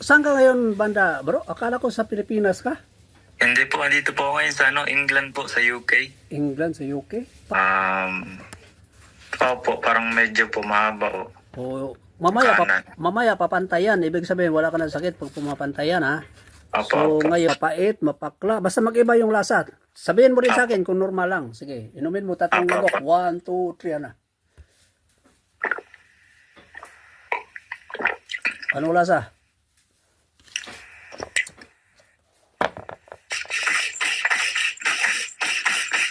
saan ka ngayon, banda, bro? Akala ko sa Pilipinas ka? Hindi po, andito po ako ngayon sa England po, sa UK. England, sa UK? Opo, parang medyo po mahaba o. O, mamaya, Kanan. mamaya papantayan. Ibig sabihin, wala ka ng sakit pag pumapantayan, ha? So, Opo, opo. ngayon, mapait, mapakla. Basta mag-iba yung lasa. Sabihin mo rin sa akin kung normal lang. Sige, inumin mo tatlong Apo, lagok. 1, 2, 3, ano? Anong lasa?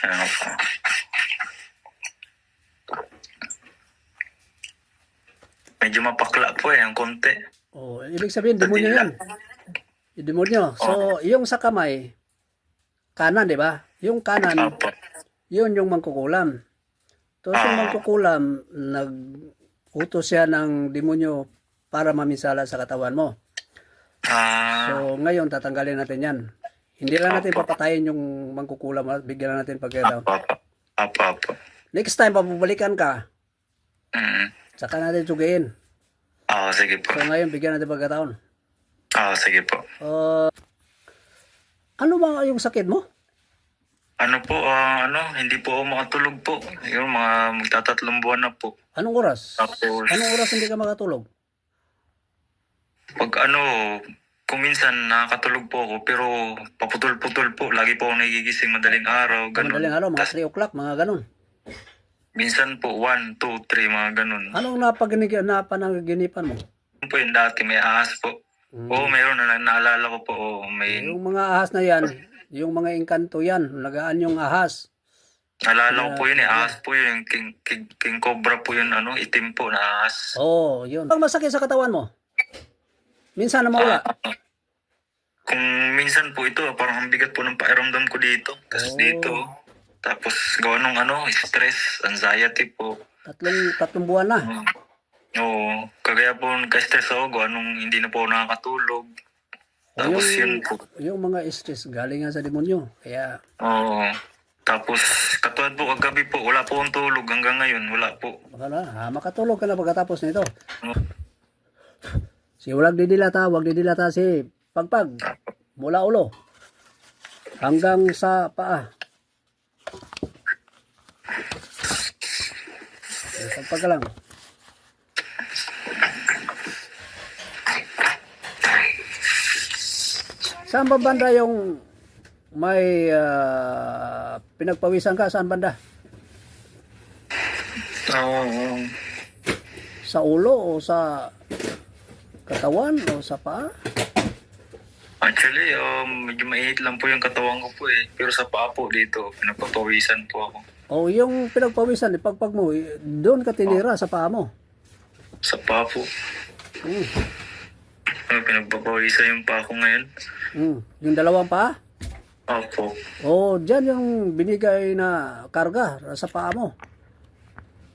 Ano po? Medyo mapakla po ang konti. Oh, ibig sabihin, demonyo yan. Yung demonyo. So, yung sa kamay, kanan, di ba? Yung kanan, Opo. yun yung mangkukulam. Tapos yung mangkukulam, nag-utos siya ng demonyo para mamisala sa katawan mo. So, ngayon, tatanggalin natin yan. Hindi lang natin papatayin yung mangkukulam, bigyan lang natin pagkaya daw. Opo. Next time, papabalikan ka, Mm. saka natin sugayin. Sige po. So, ngayon, bigyan natin pagkataon. Sige po. Ano ba yung sakit mo? Ano po, hindi po ako makatulog po. Yung mga magtatatlong buwan na po. Anong oras? Tapos, Anong oras hindi ka makatulog? pag kung minsan nakakatulog po ako, pero paputol-putol po. Lagi po ako nagigising madaling araw, ganun. Madaling araw, mga Tas 3 o'clock, mga ganun. minsan po, 1, 2, 3, mga ganun. Anong napanaginipan mo? Yun po yung dati, may ahas po. Oo, mayroon na naalala ko po. Oo, may Yung mga ahas na yan, yung mga engkanto yan, lagaan yung ahas. naalala ko po yun eh. Ahas po yun, king cobra po yun, itim po na ahas. Oh, yun. Ang masakit sa katawan mo? Minsan na mawala. Kung minsan po ito, parang ang bigat po ng pakiramdam ko dito. Kasi dito, tapos gawa nung stress, anxiety po. Tatlong buwan na. Oo, kagaya po nagka-stress ako, gawa nung hindi na po ako nakakatulog. Tapos yun po. Yung mga stress, galing nga sa demonyo. Kaya, Oo. Tapos katulad po kagabi po, wala po akong tulog hanggang ngayon, wala po. baka na, makatulog ka na pagkatapos nito. Si wag didilata si Pagpag. Mula ulo. Hanggang sa paa. Pagpag ka lang. Saan ba banda yung may pinagpawisan ka? Saan banda? Sa ulo o sa katawan o sa paa? Actually, medyo mainit lang po yung katawan ko po eh. Pero sa paa po dito, pinagpapawisan po ako. O yung pinagpawisan, Pagpag mo, doon ka tinira sa paa mo. Sa paa po. Pinagpapawisan yung paa ko ngayon. Yung dalawang paa? Opo. O dyan yung binigay na karga sa paa mo.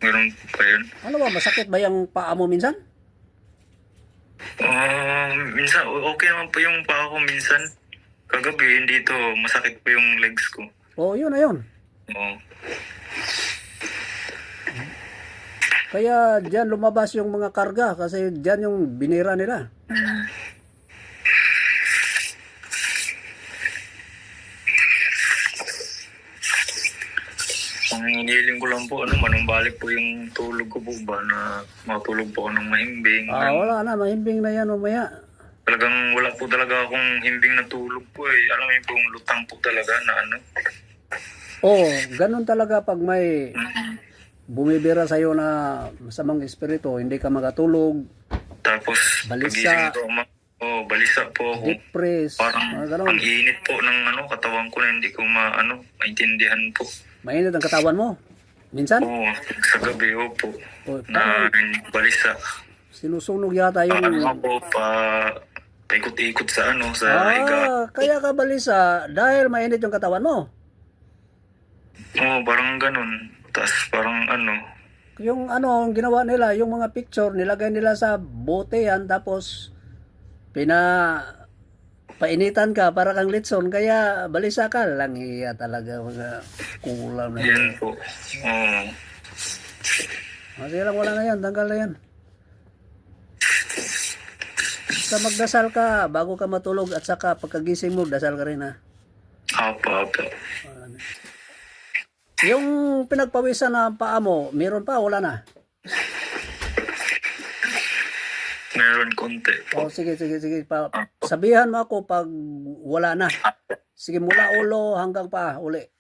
Ganun pa yun. Ano ba, masakit ba yung paa mo minsan? Minsan, okay naman po yung paa ko minsan. Kagabi, hindi to masakit po yung legs ko. O yun na yun. Oo. Kaya dyan lumabas yung mga karga kasi dyan yung binira nila. Ang hinihiling ko lang po, manumbalik po yung tulog ko po ba na matulog po ako ng mahimbing. Wala na, mahimbing na yan mamaya. Talagang wala po talaga akong himbing na tulog po eh. Alam mo yung pong lutang po talaga na Ganun talaga pag may bumibira sa'yo na masamang espiritu, hindi ka makatulog, Tapos, balisa, balisa po ako. depress, Parang mga ganun. ang init po ng katawan ko na hindi ko maintindihan po. Mainit ang katawan mo. Minsan, Oo, sa gabi, opo. parang Balisa. sinusunog yata yung... Ako paikot-ikot sa higa. Kaya ka balisa dahil mainit yung katawan mo. Oo, parang ganun. Tapos parang Yung ang ginawa nila, yung mga picture, nilagay nila sa bote yan, tapos painitan ka para kang litson, kaya balisa ka lang. Iya talaga mga kulam na yan po. Oo. Sige lang, wala na yan, tanggal na yan. Basta magdasal ka bago ka matulog at saka pagkagising mo, dasal ka rin ha. Opo. Yung pinagpawisan na paa mo, meron pa, wala na? Meron konti po. Oh, sige. Sabihan mo ako pag wala na. Sige, mula ulo hanggang paa, uli.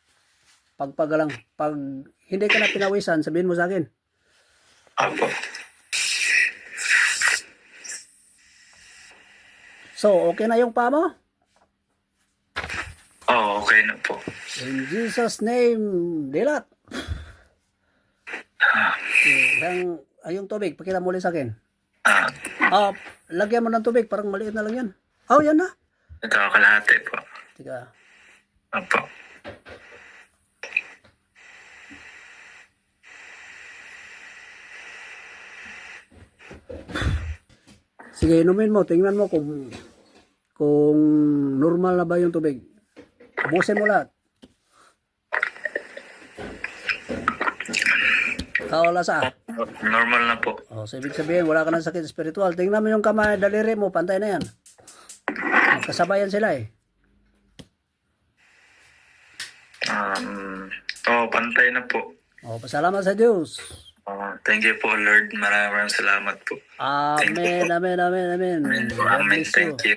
Pagpagalang. Pag hindi ka na pinawisan, sabihin mo sa akin. Opo. So, okay na yung paa mo? Oo, okay na po. In Jesus' name, dilat. Yung tubig, pakita mo ulit sa akin. Lagyan mo ng tubig, parang maliit na lang yan. Yan na. Ito, kalahati po. Tiga. Opo. Sige, inumin mo. Tingnan mo kung normal na ba yung tubig. Ubusin mo lahat. Wala sa. Normal na po. So ibig sabihin, wala ka ng sakit spiritual. Tingnan mo yung kamay, daliri mo, pantay na yan. Magkasabayan sila eh. Pantay na po. Pasalamat sa Diyos. Thank you po, Lord. Maraming salamat po. Amen. Amen. God bless you. Thank you.